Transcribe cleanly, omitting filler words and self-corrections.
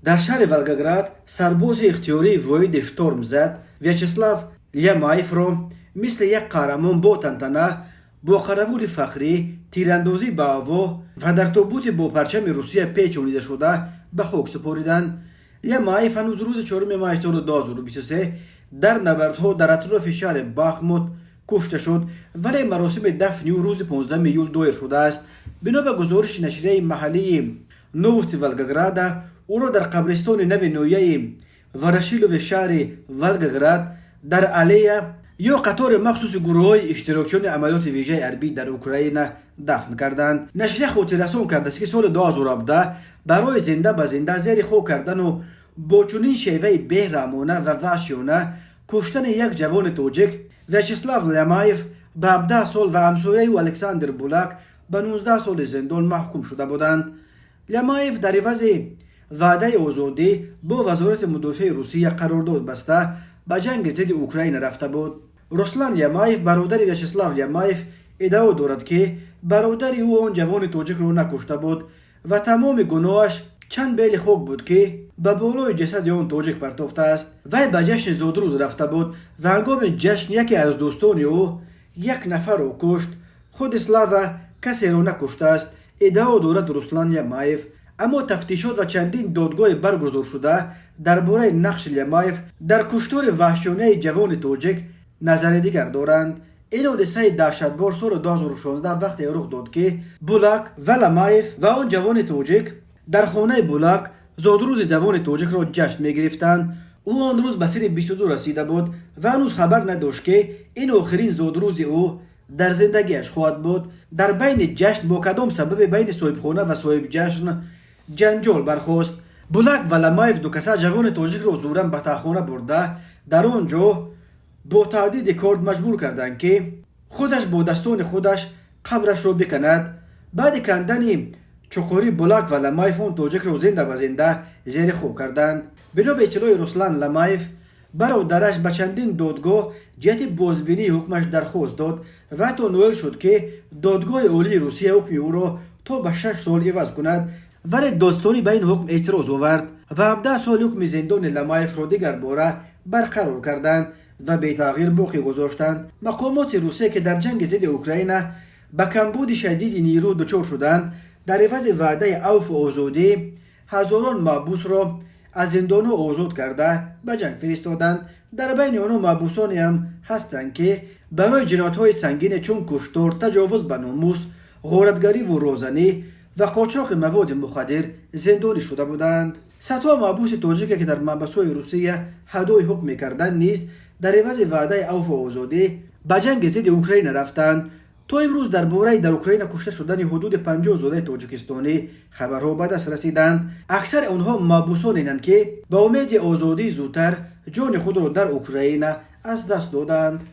در شهر ولگگراد سرباز اختیاری واحد شتورم زد ویاچسلاو لیمایف را مثل یک قهرمان با تنتنه با قراول فخری تیراندازی به هوا و در تابوت با پرچم روسیه پیچانیده شده به خاک سپاریدند. لیمایف هنوز روز 4 ماه سال 2023 در نبردها در اطراف شهر باخموت کشته شد، ولی مراسم دفن او روز 15 ایول دایر شده است. بنا به گزارش نشریه محلی نووستی ولگگراد، او را در قبرستان نو نویه ورشیلوف شهر ولگگراد در علیه یا قطار مخصوص گروه های اشتراکیان عملیات ویژه حربی در اوکراین دفن کردند. نشریه خود رسان کرده است که سال 2017 برای زنده به زنده زیر خاک کردن و با چنین شیوه بی‌رحمانه و وحشیانه کشتن یک جوان تاجیک ویاچسلاو لیمایف به 17 سال و همسایه او الکساندر بولاک به 19 سال زندان محکوم شده بودند. لیمایف در عوض وعده آزادی با وزارت مدافع روسیه قرارداد بسته به جنگ ضد اوکراین رفته بود. رسلان لیمایف برادر ویاچسلاو لیمایف ادعا دارد که برادر او آن جوان تاجیک را نکشته بود و تمام گناهش چند بیل خاک بود که به بالای جسد آن تاجیک پرتافته است. وی به جشن زادروز رفته بود و هنگام جشن یکی از دوستان او یک نفر را کشت. خود اسلاو کسی را نکشته است، ادعا دارد رسلان لیمایف. اما تفتیشات و چندین دادگاه برگزار شده درباره نقش لیمایف در کشتار وحشیانه جوان تاجیک نظر دیگر دارند. این حادثه دهشتبار سال 2016 وقتی رخ داد که بولاک و لیمایف و آن جوان تاجیک در خانه بولاک زادروز جوان تاجیک را جشن می گرفتند. او آن روز به سن 22 رسیده بود و هنوز خبر نداشت که این آخرین زادروز او در زندگیش خواهد بود. در بین جشن با کدام سبب بین صاحب خانه و صاحب جشن جنجال برخاست. بولاک و لیمایف دو کسه جوان تاجیک را زورا به تاخانه برده در آنجا با تعدید کارد مجبور کردند که خودش با دستان خودش قبرش را بکند. بعد کندن چقوری بولاک و لیمایف آن تاجیک را زنده به زنده زیر خاک کردند. بنا به اطلاع رسلان لیمایف برادرش به چندین دادگاه جهت بازبینی حکمش درخواست داد و حتی نویل شد که دادگاه عالی روسیه حکم او را تا به 6 سال عوض کند، ولی دادستانی به این حکم اعتراض آورد و 17 سال حکم زندان لیمایف را دیگر باره برقرار کردند و به تغییر باقی گذاشتند. مقامات روسیه که در جنگ ضد اوکراین به کمبود شدید نیرو دچار شدند در عوض وعده عفو و آزادی هزاران محبوس را از زندان آزاد کرده به جنگ فرستادند. در بین آنها محبوسانی هم هستند که برای جنایت‌های سنگین چون کشتار، تجاوز به ناموس، غارتگری و رازنی و قاچاق مواد مخدر زندانی شده بودند. صدها محبوس تاجیک که در محبس‌های روسیه ادای حکم می‌کردند نیز در عوض وعده عفو و آزادی به جنگ ضد اوکراین رفتند. تا امروز درباره در اوکراین کشته شدن حدود 50 زاده تاجیکستانی خبرها به دست رسیدند. اکثر آنها محبوسانی اند که با امید آزادی زودتر جان خود را در اوکراین از دست دادند.